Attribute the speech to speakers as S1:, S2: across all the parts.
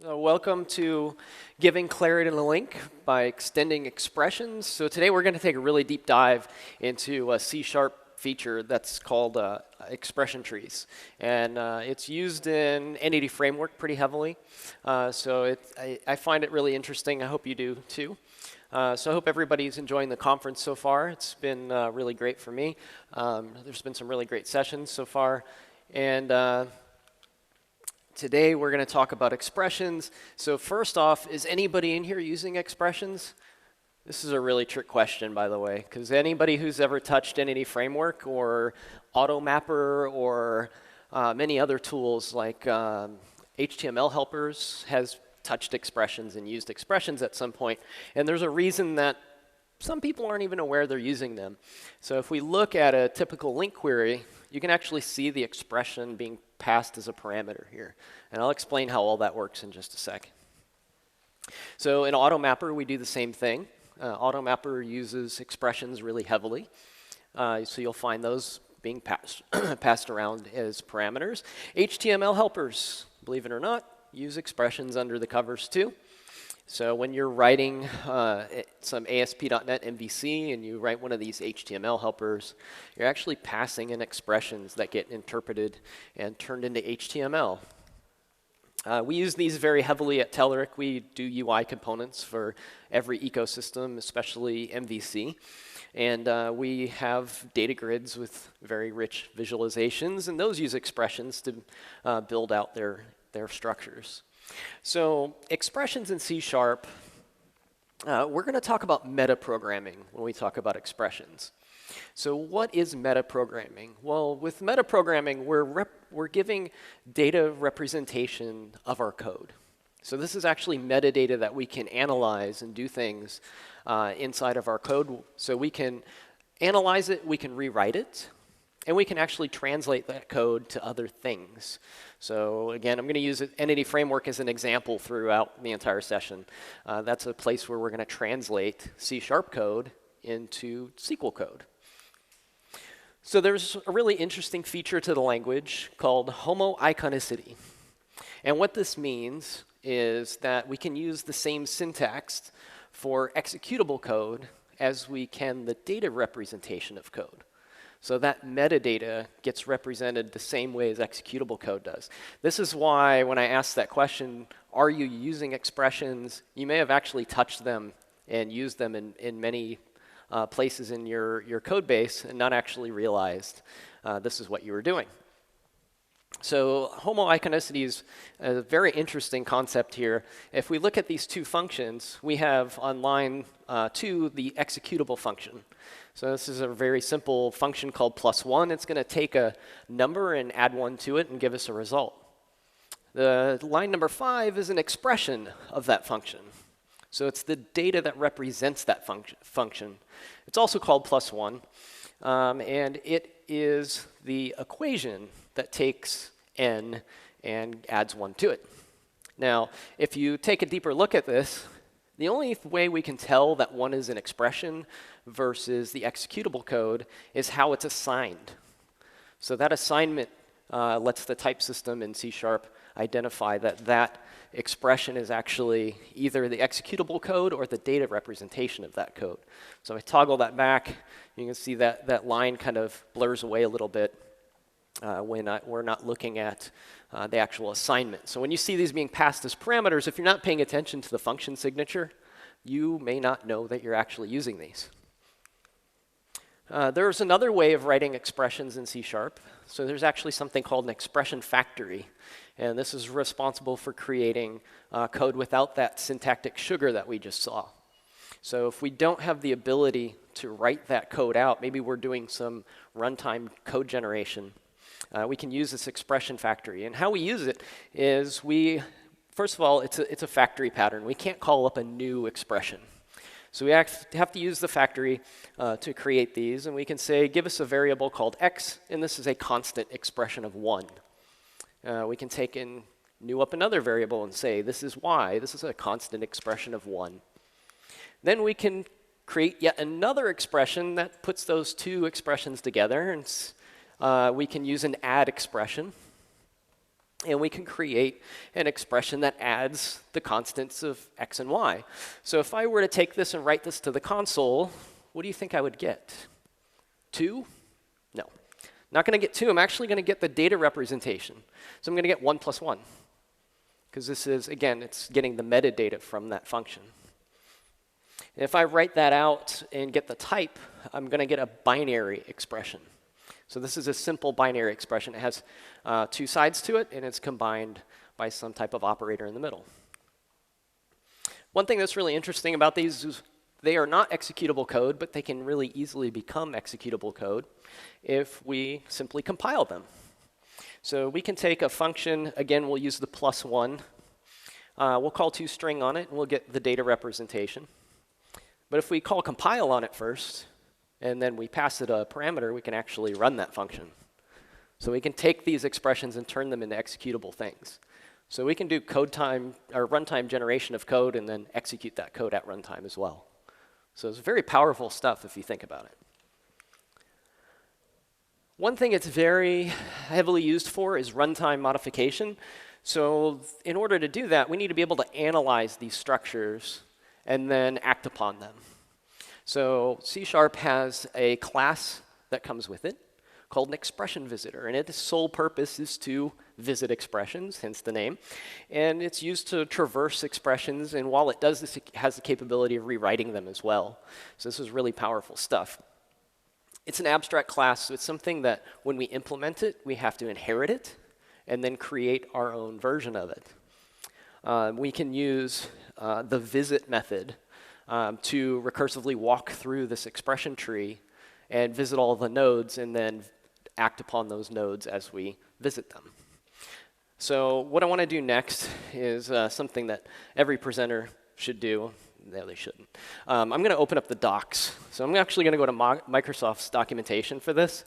S1: Welcome to Giving Clarity in a LINQ by Extending Expressions. So today we're going to take a really deep dive into a C# feature that's called expression trees. And it's used in Entity Framework pretty heavily. I find it really interesting. I hope you do too. So I hope everybody's enjoying the conference so far. It's been really great for me. There's been some really great sessions so far. And today we're going to talk about expressions. So first off, is anybody in here using expressions? This is a really trick question, by the way, because anybody who's ever touched Entity Framework or AutoMapper or many other tools like HTML helpers has touched expressions and used expressions at some point. And there's a reason that some people aren't even aware they're using them. So if we look at a typical LINQ query, you can actually see the expression being passed as a parameter here. And I'll explain how all that works in just a sec. So in AutoMapper, we do the same thing. AutoMapper uses expressions really heavily. So you'll find those being passed around as parameters. HTML helpers, believe it or not, use expressions under the covers too. So when you're writing some ASP.NET MVC and you write one of these HTML helpers, you're actually passing in expressions that get interpreted and turned into HTML. We use these very heavily at Telerik. We do UI components for every ecosystem, especially MVC. And we have data grids with very rich visualizations, and those use expressions to build out their structures. So expressions in C#, we're going to talk about metaprogramming when we talk about expressions. So what is metaprogramming? Well, with metaprogramming, we're giving data representation of our code. So this is actually metadata that we can analyze and do things inside of our code. So we can analyze it, we can rewrite it, and we can actually translate that code to other things. So again, I'm going to use Entity Framework as an example throughout the entire session. That's a place where we're going to translate C# code into SQL code. So there's a really interesting feature to the language called homoiconicity. And what this means is that we can use the same syntax for executable code as we can the data representation of code. So that metadata gets represented the same way as executable code does. This is why when I asked that question, are you using expressions, you may have actually touched them and used them in many places in your code base and not actually realized this is what you were doing. So homoiconicity is a very interesting concept here. If we look at these two functions, we have on line 2 the executable function. So this is a very simple function called +1. It's going to take a number and add 1 to it and give us a result. The line number 5 is an expression of that function. So it's the data that represents that function. It's also called +1. And it is the equation that takes n and adds 1 to it. Now, if you take a deeper look at this, the only way we can tell that one is an expression versus the executable code is how it's assigned. So that assignment lets the type system in C# identify that that expression is actually either the executable code or the data representation of that code. So if I toggle that back, you can see that that line kind of blurs away a little bit when we're not looking at the actual assignment. So when you see these being passed as parameters, if you're not paying attention to the function signature, you may not know that you're actually using these. There's another way of writing expressions in C#. So there's actually something called an expression factory. And this is responsible for creating code without that syntactic sugar that we just saw. So if we don't have the ability to write that code out, maybe we're doing some runtime code generation, we can use this expression factory. And how we use it is first of all, it's a factory pattern. We can't call up a new expression. So we have to use the factory to create these. And we can say, give us a variable called x, and this is a constant expression of 1. We can take and new up another variable and say, this is y. This is a constant expression of 1. Then we can create yet another expression that puts those two expressions together. And we can use an add expression. And we can create an expression that adds the constants of x and y. So if I were to take this and write this to the console, what do you think I would get? 2? No. Not going to get 2. I'm actually going to get the data representation. So I'm going to get 1 plus 1. Because this is, again, it's getting the metadata from that function. And if I write that out and get the type, I'm going to get a binary expression. So this is a simple binary expression. It has 2 sides to it, and it's combined by some type of operator in the middle. One thing that's really interesting about these is they are not executable code, but they can really easily become executable code if we simply compile them. So we can take a function, again, we'll use the +1. We'll call toString on it, and we'll get the data representation. But if we call compile on it first, and then we pass it a parameter, we can actually run that function. So we can take these expressions and turn them into executable things. So we can do code time or runtime generation of code and then execute that code at runtime as well. So it's very powerful stuff if you think about it. One thing it's very heavily used for is runtime modification. So in order to do that, we need to be able to analyze these structures and then act upon them. So C# has a class that comes with it called an expression visitor, and its sole purpose is to visit expressions, hence the name. And it's used to traverse expressions, and while it does this, it has the capability of rewriting them as well. So this is really powerful stuff. It's an abstract class, so it's something that when we implement it, we have to inherit it and then create our own version of it. We can use the visit method to recursively walk through this expression tree and visit all the nodes and then act upon those nodes as we visit them. So what I want to do next is something that every presenter should do. No, they shouldn't. I'm going to open up the docs. So I'm actually going to go to Microsoft's documentation for this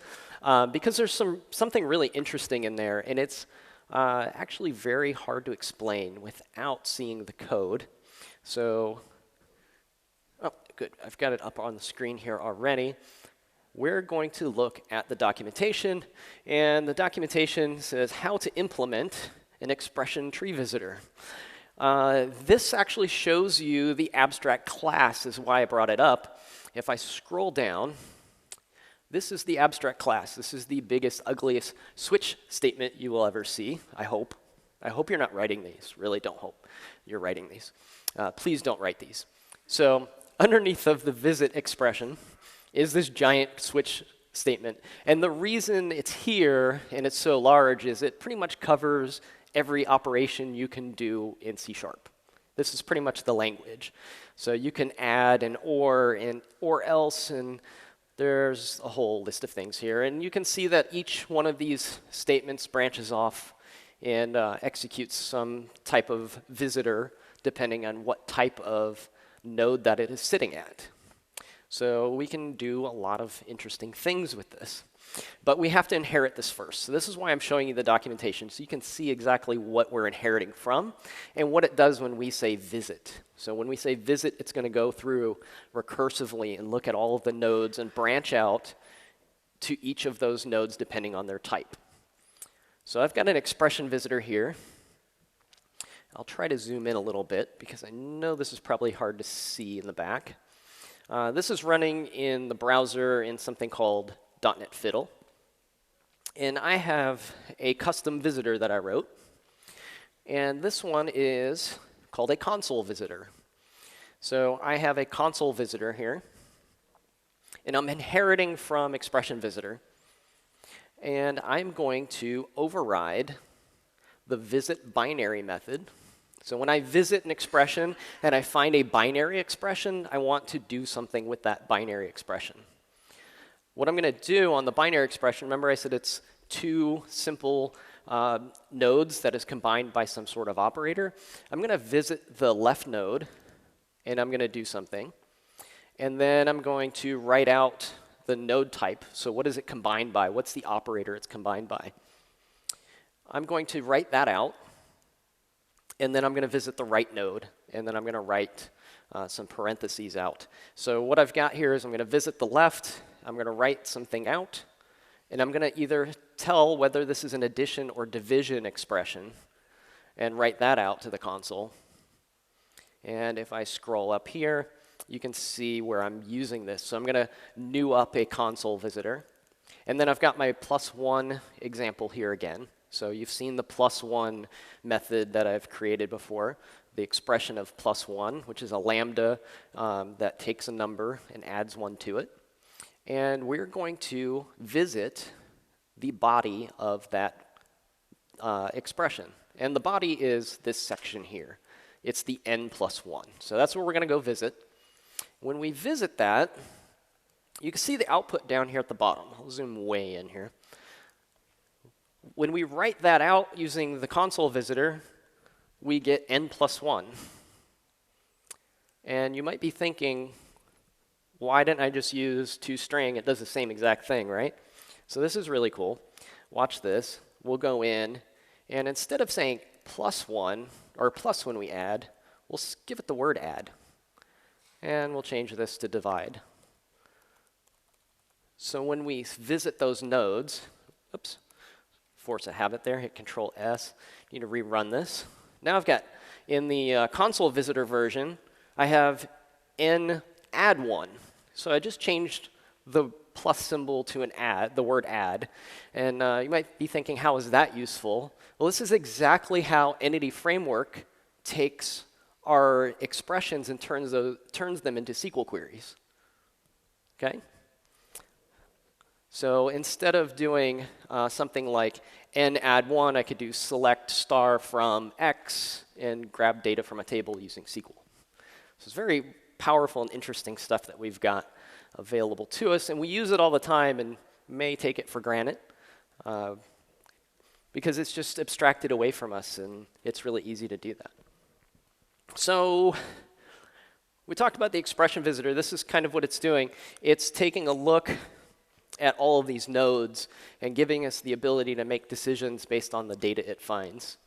S1: because there's something really interesting in there, and it's actually very hard to explain without seeing the code. So, oh, good. I've got it up on the screen here already. We're going to look at the documentation, and the documentation says how to implement an expression tree visitor. This actually shows you the abstract class, is why I brought it up. If I scroll down, this is the abstract class. This is the biggest, ugliest switch statement you will ever see, I hope. I hope you're not writing these. Really don't hope you're writing these. Please don't write these. So underneath of the visit expression is this giant switch statement. And the reason it's here and it's so large is it pretty much covers every operation you can do in C#. This is pretty much the language. So you can add an or else, and there's a whole list of things here. And you can see that each one of these statements branches off and executes some type of visitor depending on what type of node that it is sitting at. So we can do a lot of interesting things with this. But we have to inherit this first. So this is why I'm showing you the documentation, so you can see exactly what we're inheriting from and what it does when we say visit. So when we say visit, it's going to go through recursively and look at all of the nodes and branch out to each of those nodes depending on their type. So I've got an expression visitor here. I'll try to zoom in a little bit because I know this is probably hard to see in the back. This is running in the browser in something called .NET Fiddle. And I have a custom visitor that I wrote. And this one is called a console visitor. So I have a console visitor here. And I'm inheriting from expression visitor. And I'm going to override the visit binary method. So when I visit an expression and I find a binary expression, I want to do something with that binary expression. What I'm going to do on the binary expression, remember I said it's two simple nodes that is combined by some sort of operator. I'm going to visit the left node, and I'm going to do something. And then I'm going to write out the node type. So what is it combined by? What's the operator it's combined by? I'm going to write that out. And then I'm going to visit the right node. And then I'm going to write some parentheses out. So what I've got here is I'm going to visit the left. I'm going to write something out. And I'm going to either tell whether this is an addition or division expression and write that out to the console. And if I scroll up here, you can see where I'm using this. So I'm going to new up a console visitor. And then I've got my +1 example here again. So you've seen the +1 method that I've created before, the expression of +1, which is a lambda that takes a number and adds 1 to it. And we're going to visit the body of that expression. And the body is this section here. It's the n+1. So that's where we're going to go visit. When we visit that, you can see the output down here at the bottom. I'll zoom way in here. When we write that out using the console visitor, we get n+1. And you might be thinking, why didn't I just use toString? It does the same exact thing, right? So this is really cool. Watch this. We'll go in, and instead of saying +1, or plus when we add, we'll give it the word add. And we'll change this to divide. So when we visit those nodes, oops, force a habit there, hit Control S. Need to rerun this. Now I've got, in the console visitor version, I have n add 1. So I just changed the plus symbol to an add, the word add. And you might be thinking, how is that useful? Well, this is exactly how Entity Framework takes our expressions and turns them into SQL queries. Okay? So instead of doing something like n add 1, I could do select star from X and grab data from a table using SQL. So it's very powerful and interesting stuff that we've got available to us, and we use it all the time and may take it for granted because it's just abstracted away from us, and it's really easy to do that. So we talked about the expression visitor. This is kind of what it's doing. It's taking a look at all of these nodes and giving us the ability to make decisions based on the data it finds.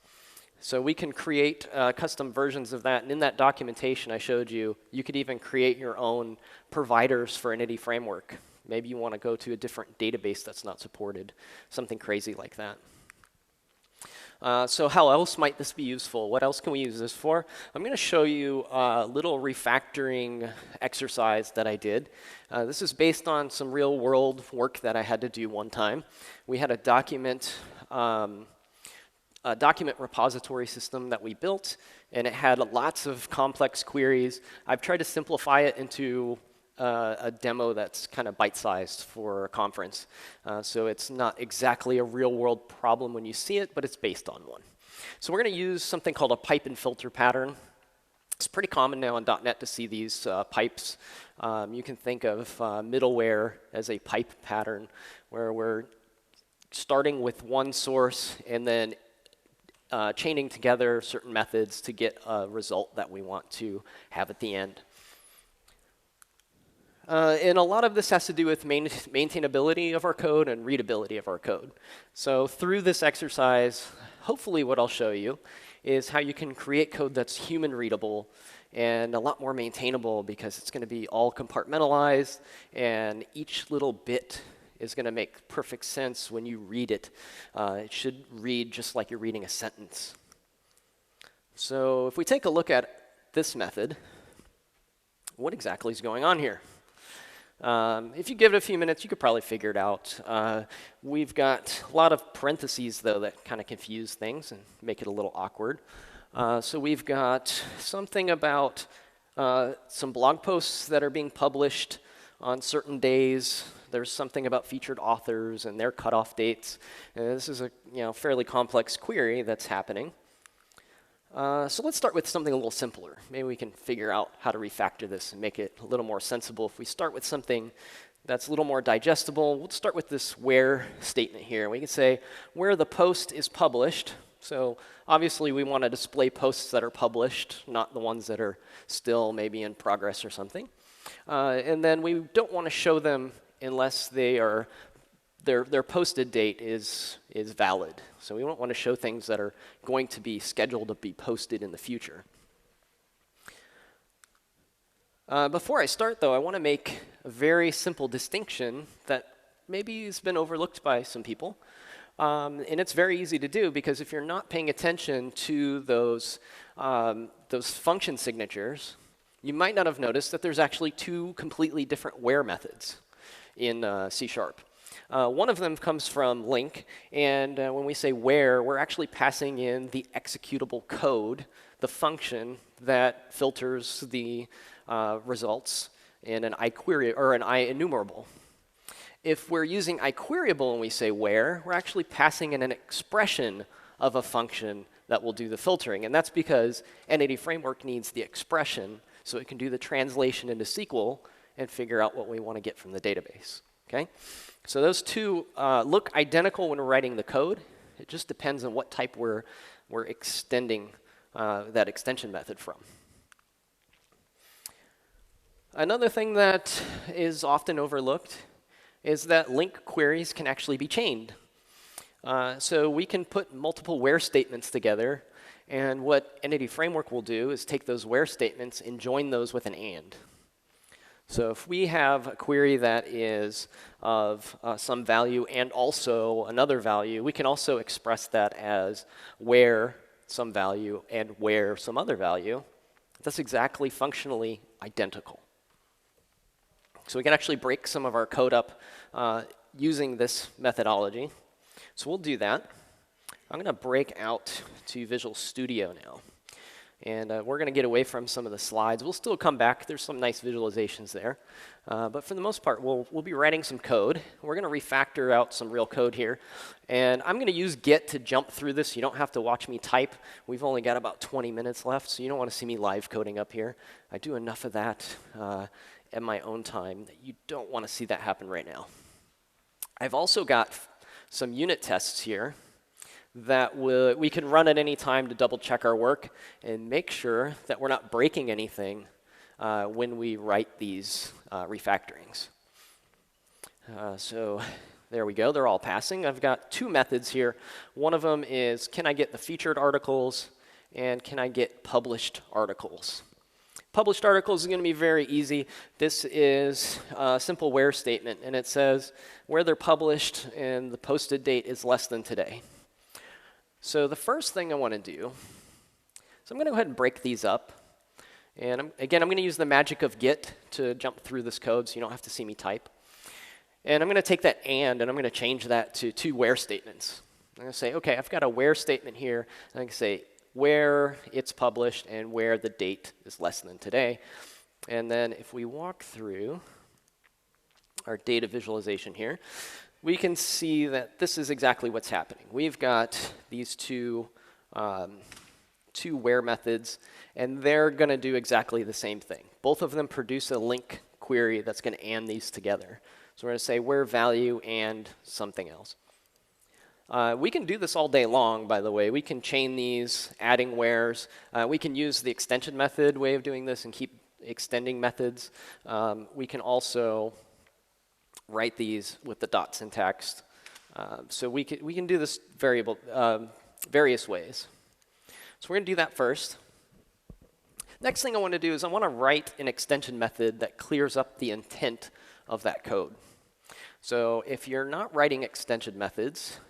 S1: So we can create custom versions of that, and in that documentation I showed you, you could even create your own providers for Entity Framework. Maybe you want to go to a different database that's not supported, something crazy like that. So how else might this be useful? What else can we use this for? I'm going to show you a little refactoring exercise that I did. This is based on some real world work that I had to do one time. We had a document repository system that we built, and it had lots of complex queries. I've tried to simplify it into a demo that's kind of bite-sized for a conference. So it's not exactly a real-world problem when you see it, but it's based on one. So we're going to use something called a pipe and filter pattern. It's pretty common now in .NET to see these pipes. You can think of middleware as a pipe pattern, where we're starting with one source and then chaining together certain methods to get a result that we want to have at the end. And a lot of this has to do with maintainability of our code and readability of our code. So through this exercise, hopefully what I'll show you is how you can create code that's human readable and a lot more maintainable, because it's going to be all compartmentalized, and each little bit is going to make perfect sense when you read it. It should read just like you're reading a sentence. So if we take a look at this method, what exactly is going on here? If you give it a few minutes, you could probably figure it out. We've got a lot of parentheses, though, that kind of confuse things and make it a little awkward. So we've got something about some blog posts that are being published on certain days. There's something about featured authors and their cutoff dates. And this is a fairly complex query that's happening. So let's start with something a little simpler. Maybe we can figure out how to refactor this and make it a little more sensible. If we start with something that's a little more digestible, we'll start with this where statement here. We can say where the post is published. So obviously we want to display posts that are published, not the ones that are still maybe in progress or something. And then we don't want to show them unless they are their posted date is valid. So we don't want to show things that are going to be scheduled to be posted in the future. Before I start, though, I want to make a very simple distinction that maybe has been overlooked by some people. And it's very easy to do because if you're not paying attention to those function signatures, you might not have noticed that there's actually two completely different where methods in C#. One of them comes from LINQ, and when we say where, we're actually passing in the executable code, the function that filters the results in an iQuery or an iEnumerable. If we're using iQueryable and we say where, we're actually passing in an expression of a function that will do the filtering. And that's because Entity Framework needs the expression so it can do the translation into SQL and figure out what we want to get from the database. Okay? So those two look identical when we're writing the code. It just depends on what type we're extending that extension method from. Another thing that is often overlooked is that LINQ queries can actually be chained. So we can put multiple where statements together, and what Entity Framework will do is take those where statements and join those with an AND. So if we have a query that is of some value and also another value, we can also express that as where some value and where some other value. That's exactly functionally identical. So we can actually break some of our code up using this methodology. So we'll do that. I'm going to break out to Visual Studio now. And we're going to get away from some of the slides. We'll still come back. There's some nice visualizations there. But for the most part, we'll be writing some code. We're going to refactor out some real code here. And I'm going to use Git to jump through this. You don't have to watch me type. We've only got about 20 minutes left, so you don't want to see me live coding up here. I do enough of that at my own time that you don't want to see that happen right now. I've also got some unit tests here that we can run at any time to double check our work and make sure that we're not breaking anything when we write these refactorings. So there we go. They're all passing. I've got two methods here. One of them is, can I get the featured articles, and can I get published articles? Published articles is going to be very easy. This is a simple where statement, and it says where they're published and the posted date is less than today. So the first thing I want to do is I'm going to go ahead and break these up. And again, I'm going to use the magic of Git to jump through this code so you don't have to see me type. And I'm going to take that and I'm going to change that to two where statements. I'm going to say, OK, I've got a where statement here. And I can say where it's published and where the date is less than today. And then if we walk through our data visualization here, we can see that this is exactly what's happening. We've got these two where methods, and they're going to do exactly the same thing. Both of them produce a LINQ query that's going to AND these together. So we're going to say where value and something else. We can do this all day long, by the way. We can chain these, adding wheres. We can use the extension method way of doing this and keep extending methods. We can also write these with the dot syntax. So we can do this various ways. So we're going to do that first. Next thing I want to do is I want to write an extension method that clears up the intent of that code. So if you're not writing extension methods,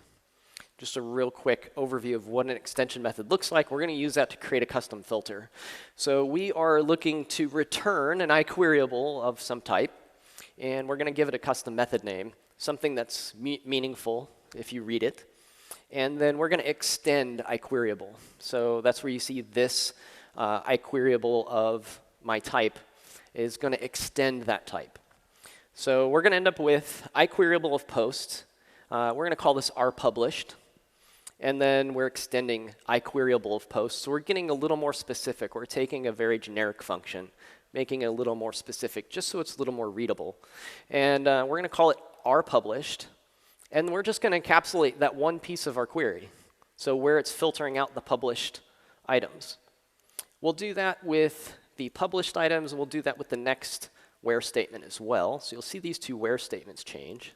S1: just a real quick overview of what an extension method looks like. We're going to use that to create a custom filter. So we are looking to return an iQueryable of some type. And we're going to give it a custom method name, something that's meaningful if you read it. And then we're going to extend iQueryable. So that's where you see this iQueryable of my type is going to extend that type. So we're going to end up with iQueryable of post. We're going to call this rpublished. And then we're extending iQueryable of post. So we're getting a little more specific. We're taking a very generic function, making it a little more specific, just so it's a little more readable. And we're going to call it rpublished. And we're just going to encapsulate that one piece of our query, so where it's filtering out the published items. We'll do that with the published items. We'll do that with the next where statement as well. So you'll see these two where statements change.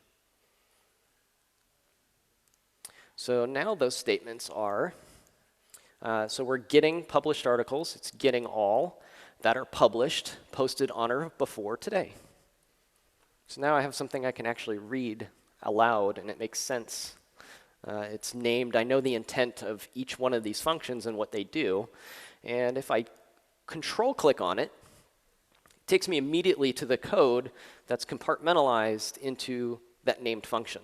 S1: So now those statements are, so we're getting published articles. It's getting all that are published, posted on or before today. So now I have something I can actually read aloud, and it makes sense. It's named, I know the intent of each one of these functions and what they do. And if I control click on it, it takes me immediately to the code that's compartmentalized into that named function.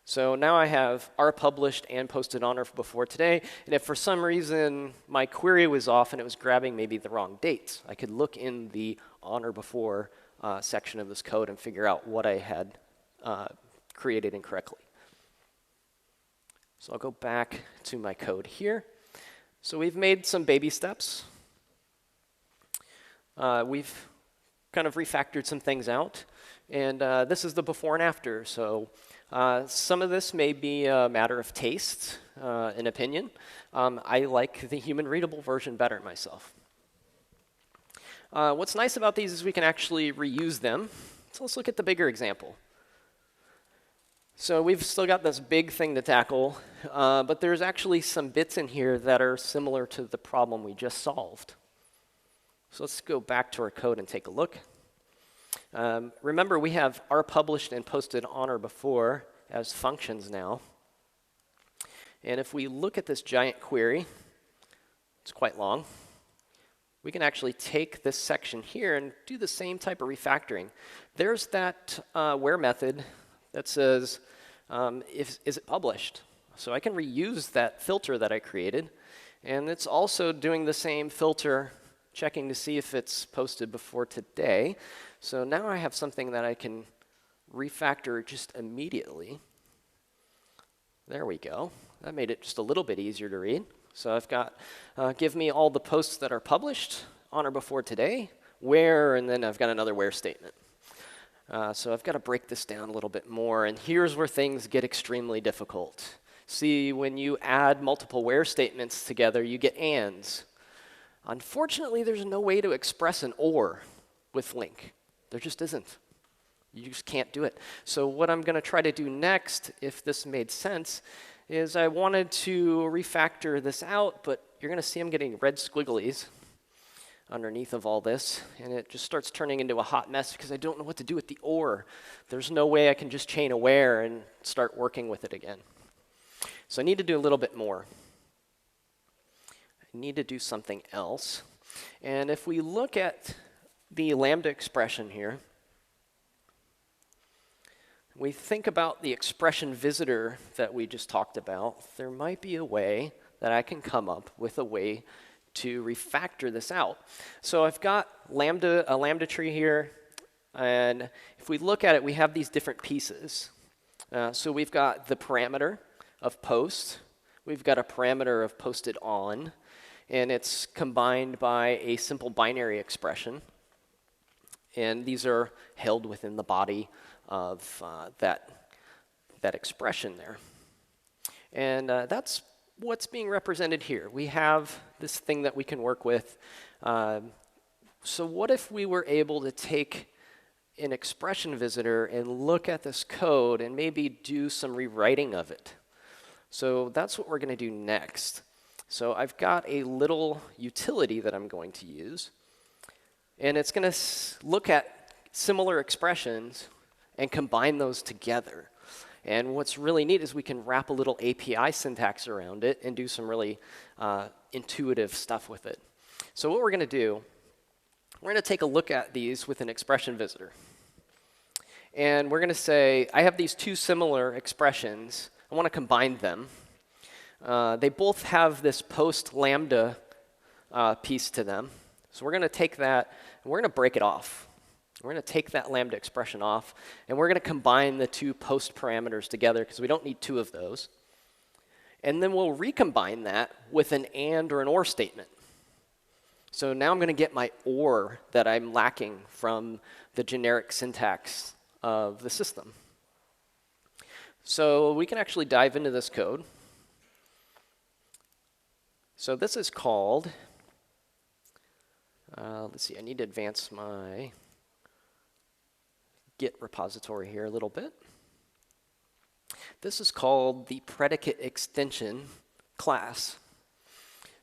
S1: So now I have published and posted on or before today. And if for some reason my query was off and it was grabbing maybe the wrong dates, I could look in the on or before section of this code and figure out what I had created incorrectly. So I'll go back to my code here. So we've made some baby steps. We've kind of refactored some things out. And this is the before and after. So some of this may be a matter of taste and opinion. I like the human readable version better myself. What's nice about these is we can actually reuse them. So let's look at the bigger example. So we've still got this big thing to tackle, but there's actually some bits in here that are similar to the problem we just solved. So let's go back to our code and take a look. Remember, we have published and posted on or before as functions now. And if we look at this giant query, it's quite long. We can actually take this section here and do the same type of refactoring. There's that where method that says, is it published? So I can reuse that filter that I created. And it's also doing the same filter, checking to see if it's posted before today. So now I have something that I can refactor just immediately. There we go. That made it just a little bit easier to read. So I've got, give me all the posts that are published on or before today, where, and then I've got another where statement. So I've got to break this down a little bit more, and here's where things get extremely difficult. See, when you add multiple where statements together, you get ands. Unfortunately, there's no way to express an or with LINQ. There just isn't. You just can't do it. So what I'm going to try to do next, if this made sense, is I wanted to refactor this out, but you're going to see I'm getting red squigglies underneath of all this, and it just starts turning into a hot mess because I don't know what to do with the or. There's no way I can just chain a where and start working with it again. So I need to do a little bit more. I need to do something else. And if we look at the lambda expression here, we think about the expression visitor that we just talked about. There might be a way that I can come up with a way to refactor this out. So I've got a lambda tree here, and if we look at it, we have these different pieces. So we've got the parameter of post, we've got a parameter of posted on, and it's combined by a simple binary expression. And these are held within the body of that expression there. And that's what's being represented here. We have this thing that we can work with. So what if we were able to take an expression visitor and look at this code and maybe do some rewriting of it? So that's what we're going to do next. So I've got a little utility that I'm going to use. And it's going to look at similar expressions and combine those together. And what's really neat is we can wrap a little API syntax around it and do some really intuitive stuff with it. So what we're going to do, we're going to take a look at these with an expression visitor. And we're going to say, I have these two similar expressions. I want to combine them. They both have this post lambda piece to them. So we're going to take that, and we're going to break it off. We're going to take that lambda expression off, and we're going to combine the two post parameters together because we don't need two of those. And then we'll recombine that with an and or an or statement. So now I'm going to get my or that I'm lacking from the generic syntax of the system. So we can actually dive into this code. So this is called, let's see, I need to advance my Git repository here a little bit. This is called the predicate extension class.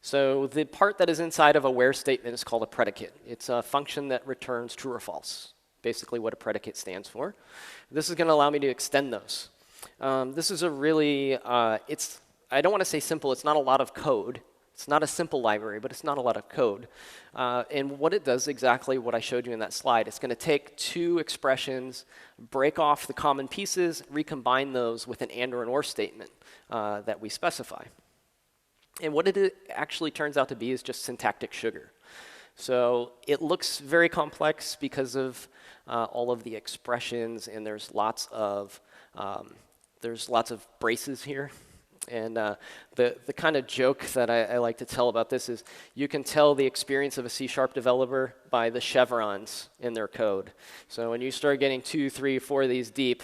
S1: So the part that is inside of a where statement is called a predicate. It's a function that returns true or false. basically what a predicate stands for. This is going to allow me to extend those. This is a really, I don't want to say simple, it's not a lot of code. It's not a simple library, but it's not a lot of code. And what it does exactly what I showed you in that slide. It's going to take two expressions, break off the common pieces, recombine those with an and or an or statement that we specify. And what it actually turns out to be is just syntactic sugar. So it looks very complex because of all of the expressions, and there's lots of braces here. And the kind of joke that I like to tell about this is you can tell the experience of a C# developer by the chevrons in their code. So when you start getting 2, 3, 4 of these deep,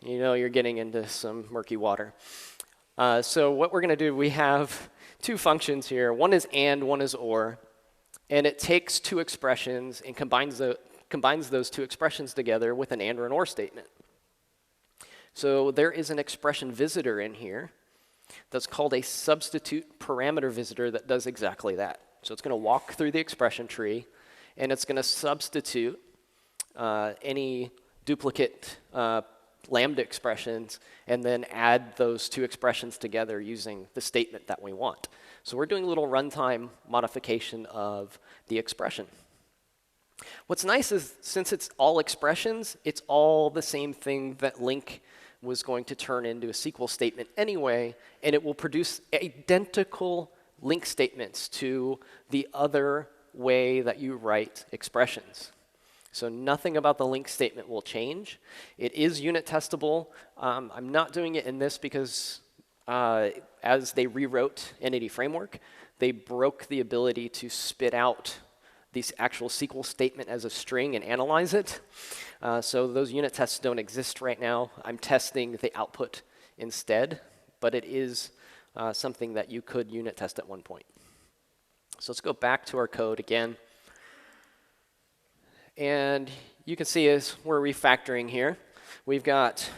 S1: you know you're getting into some murky water. So what we're going to do, we have two functions here. One is and, one is or. And it takes two expressions and combines those two expressions together with an and or an or statement. So there is an expression visitor in here that's called a substitute parameter visitor that does exactly that. So it's going to walk through the expression tree, and it's going to substitute any duplicate lambda expressions, and then add those two expressions together using the statement that we want. So we're doing a little runtime modification of the expression. What's nice is since it's all expressions, it's all the same thing that LINQ was going to turn into a SQL statement anyway, and it will produce identical LINQ statements to the other way that you write expressions. So nothing about the LINQ statement will change. It is unit testable. I'm not doing it in this because as they rewrote Entity Framework, they broke the ability to spit out this actual SQL statement as a string and analyze it. So those unit tests don't exist right now. I'm testing the output instead, but it is something that you could unit test at one point. So let's go back to our code again. And you can see as we're refactoring here, we've got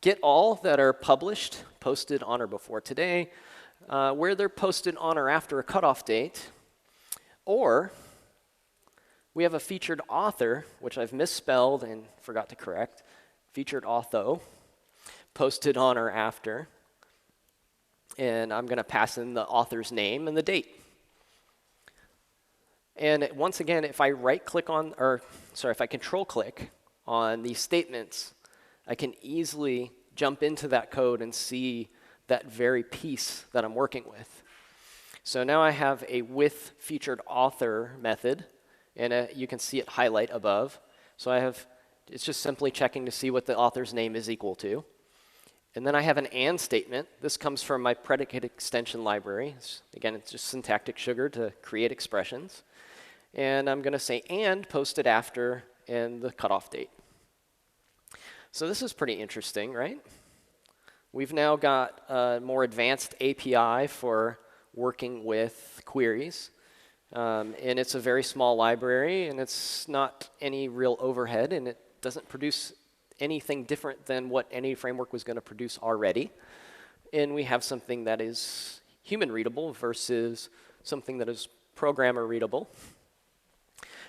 S1: get all that are published, posted on or before today, where they're posted on or after a cutoff date, or we have a featured author, which I've misspelled and forgot to correct, featured author, posted on or after, and I'm going to pass in the author's name and the date. And once again, if I right-click on, if I control-click on these statements, I can easily jump into that code and see that very piece that I'm working with. So now I have a with featured author method, and you can see it highlight above. So it's just simply checking to see what the author's name is equal to. And then I have an and statement. This comes from my predicate extension library. Again, it's just syntactic sugar to create expressions. And I'm going to say and posted after and the cutoff date. So this is pretty interesting, right? We've now got a more advanced API for working with queries. And it's a very small library, and it's not any real overhead, and it doesn't produce anything different than what any framework was going to produce already. And we have something that is human readable versus something that is programmer readable.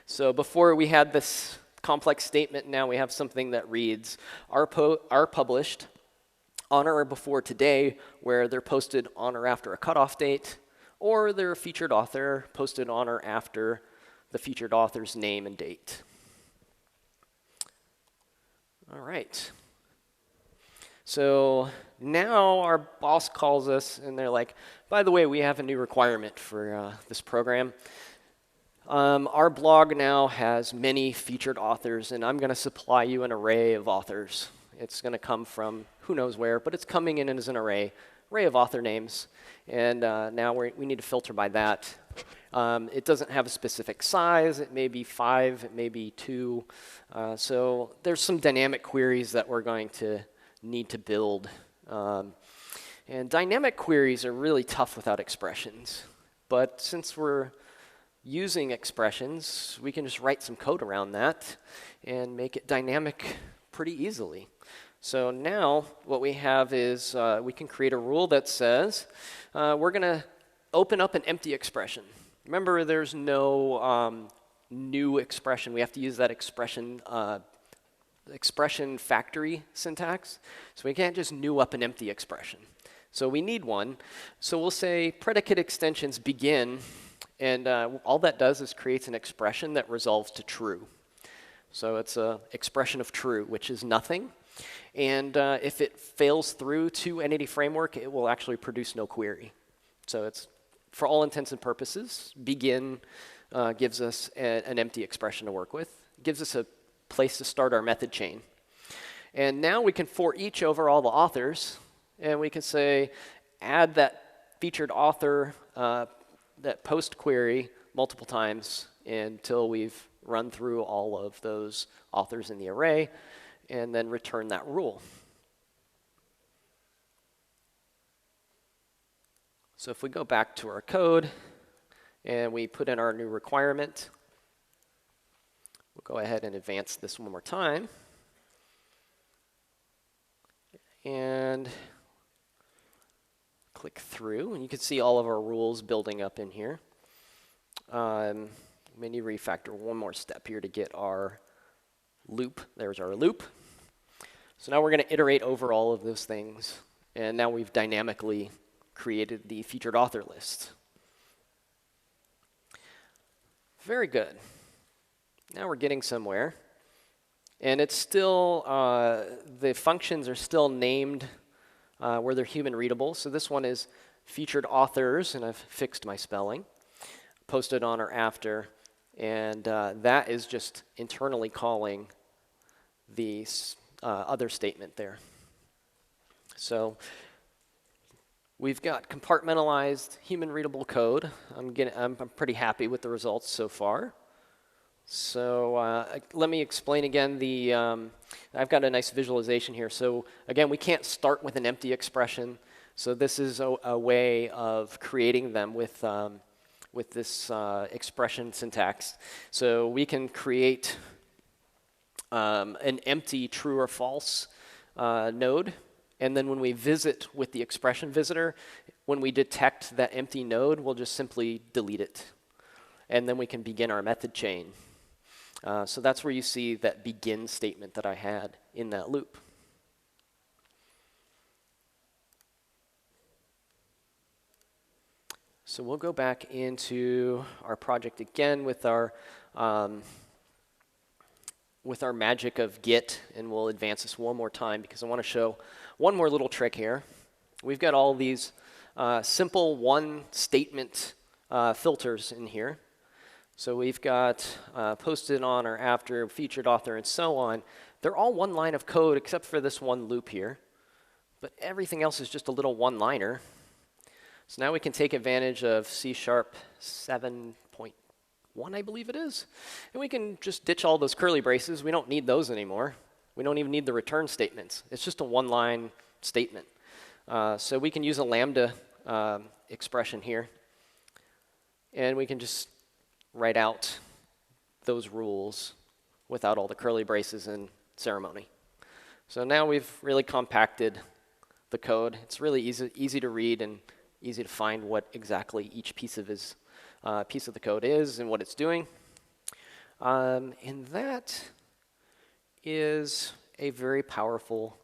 S1: So before we had this complex statement, now we have something that reads are published on or before today, where they're posted on or after a cutoff date, or they're a featured author posted on or after the featured author's name and date. All right. So now our boss calls us, and they're like, by the way, we have a new requirement for this program. Our blog now has many featured authors, and I'm going to supply you an array of authors. It's going to come from who knows where, but it's coming in as an array of author names. And now we need to filter by that. It doesn't have a specific size. It may be 5, it may be 2. So there's some dynamic queries that we're going to need to build. And dynamic queries are really tough without expressions. But since we're using expressions, we can just write some code around that and make it dynamic pretty easily. So now what we have is we can create a rule that says we're going to open up an empty expression. Remember, there's no new expression. We have to use that expression factory syntax. So we can't just new up an empty expression. So we need one. So we'll say predicate extensions begin, and all that does is creates an expression that resolves to true. So it's an expression of true, which is nothing. And if it fails through to Entity Framework, it will actually produce no query. So it's, for all intents and purposes, begin gives us an empty expression to work with. Gives us a place to start our method chain. And now we can for each over all the authors, and we can say add that featured author, that post query multiple times until we've run through all of those authors in the array, and then return that rule. So if we go back to our code and we put in our new requirement, we'll go ahead and advance this one more time. And click through, and you can see all of our rules building up in here. We need to refactor one more step here to get our loop. There's our loop. So now we're going to iterate over all of those things, and now we've dynamically created the featured author list. Very good. Now we're getting somewhere. And it's still, the functions are still named where they're human readable. So this one is featured authors, and I've fixed my spelling, posted on or after. And that is just internally calling the other statement there. So we've got compartmentalized human readable code. I'm pretty happy with the results so far. So let me explain again I've got a nice visualization here. So again, we can't start with an empty expression. So this is a way of creating them with this expression syntax. So we can create an empty true or false node. And then when we visit with the expression visitor, when we detect that empty node, we'll just simply delete it. And then we can begin our method chain. So that's where you see that begin statement that I had in that loop. So we'll go back into our project again with our magic of get, and we'll advance this one more time because I want to show one more little trick here. We've got all these simple one statement filters in here. So we've got posted on or after, featured author, and so on. They're all one line of code except for this one loop here. But everything else is just a little one-liner. So now we can take advantage of C# 7.1, I believe it is. And we can just ditch all those curly braces. We don't need those anymore. We don't even need the return statements. It's just a one-line statement. So we can use a lambda expression here. And we can just write out those rules without all the curly braces and ceremony. So now we've really compacted the code. It's really easy to read and easy to find what exactly each piece of the code is and what it's doing. And that is a very powerful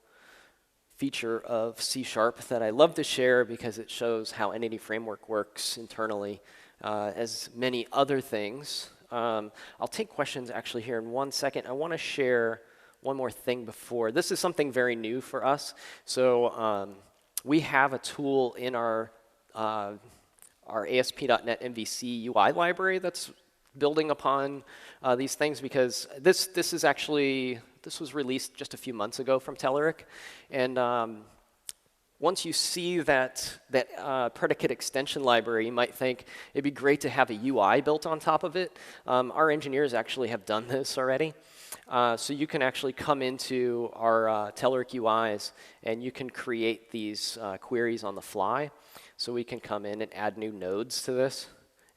S1: feature of C# that I love to share because it shows how Entity Framework works internally. As many other things. I'll take questions actually here in 1 second. I want to share one more thing before. This is something very new for us. So we have a tool in our ASP.NET MVC UI library that's building upon these things because this was released just a few months ago from Telerik. And once you see that predicate extension library, you might think it'd be great to have a UI built on top of it. Our engineers actually have done this already. So you can actually come into our Telerik UIs and you can create these queries on the fly. So we can come in and add new nodes to this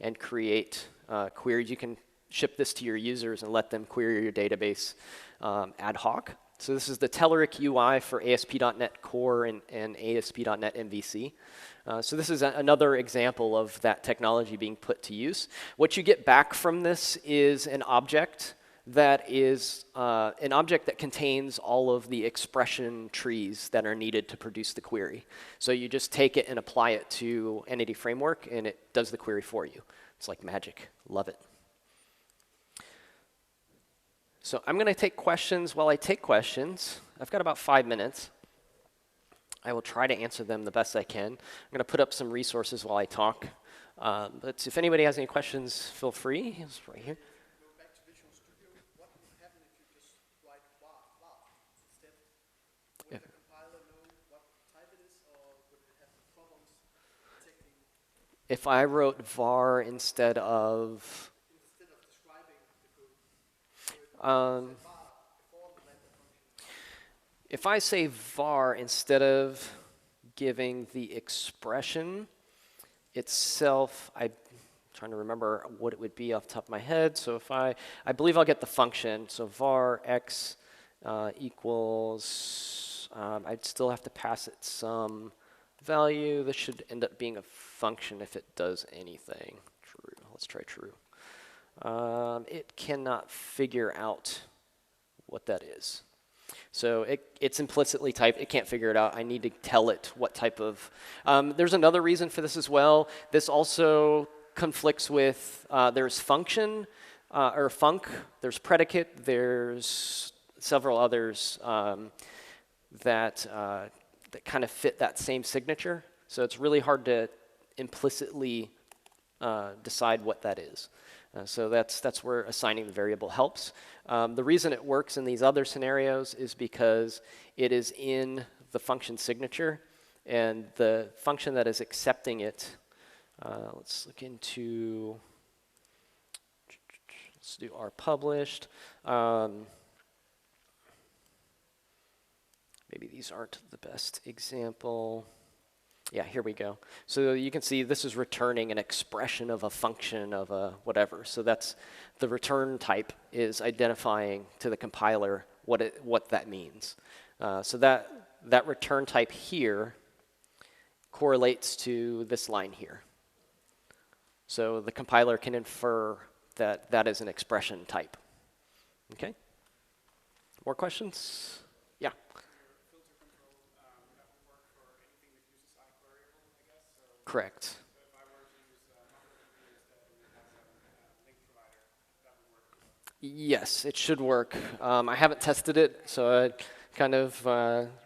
S1: and create queries. You can ship this to your users and let them query your database ad hoc. So this is the Telerik UI for ASP.NET Core and ASP.NET MVC. So this is another example of that technology being put to use. What you get back from this is an object that contains all of the expression trees that are needed to produce the query. So you just take it and apply it to Entity Framework, and it does the query for you. It's like magic. Love it. So I'm going to take questions. While I take questions, I've got about 5 minutes. I will try to answer them the best I can. I'm going to put up some resources while I talk. But if anybody has any questions, feel free. It's right here.
S2: Go back to Visual Studio. What would happen if you just write var instead? Would the compiler know what type it is, or would it have problems detecting?
S1: If I wrote var instead of
S2: Describing the code.
S1: If I say var instead of giving the expression itself, I'm trying to remember what it would be off the top of my head. So if I believe I'll get the function. So var x equals, I'd still have to pass it some value. This should end up being a function if it does anything. True. Let's try true. It cannot figure out what that is. So it's implicitly typed. It can't figure it out. I need to tell it what type of. There's another reason for this as well. This also conflicts with, there's function, or func, there's predicate, there's several others that kind of fit that same signature. So it's really hard to implicitly decide what that is. So that's where assigning the variable helps. The reason it works in these other scenarios is because it is in the function signature, and the function that is accepting it, let's look into, let's do R published. Maybe these aren't the best example. Yeah, here we go. So you can see this is returning an expression of a function of a whatever. So that's the return type is identifying to the compiler what that means. So that return type here correlates to this line here. So the compiler can infer that that is an expression type. Okay? More questions? Yeah. Correct. So if I were to use MongoDB instead and it has a LINQ provider, that would work as well? Yes, it should work. I haven't tested it, so I'm kind of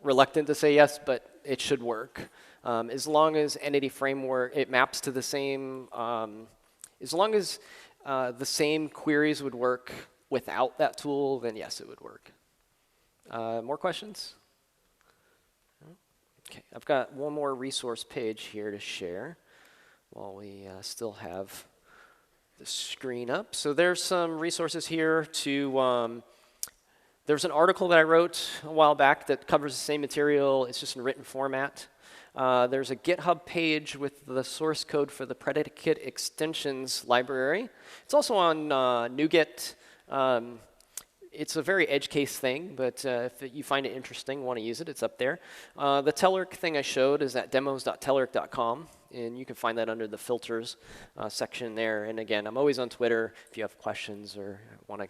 S1: reluctant to say yes, but it should work. As long as Entity Framework, it maps to the same, as long as the same queries would work without that tool, then yes, it would work. More questions? Okay, I've got one more resource page here to share while we still have the screen up. So there's some resources here to, there's an article that I wrote a while back that covers the same material. It's just in written format. There's a GitHub page with the source code for the predicate extensions library. It's also on NuGet. It's a very edge case thing, but if you find it interesting, want to use it, it's up there. The Telerik thing I showed is at demos.telerik.com, and you can find that under the filters section there. And again, I'm always on Twitter if you have questions or want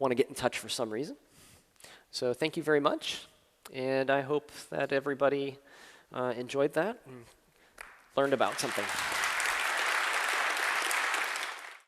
S1: to get in touch for some reason. So thank you very much, and I hope that everybody enjoyed that and learned about something.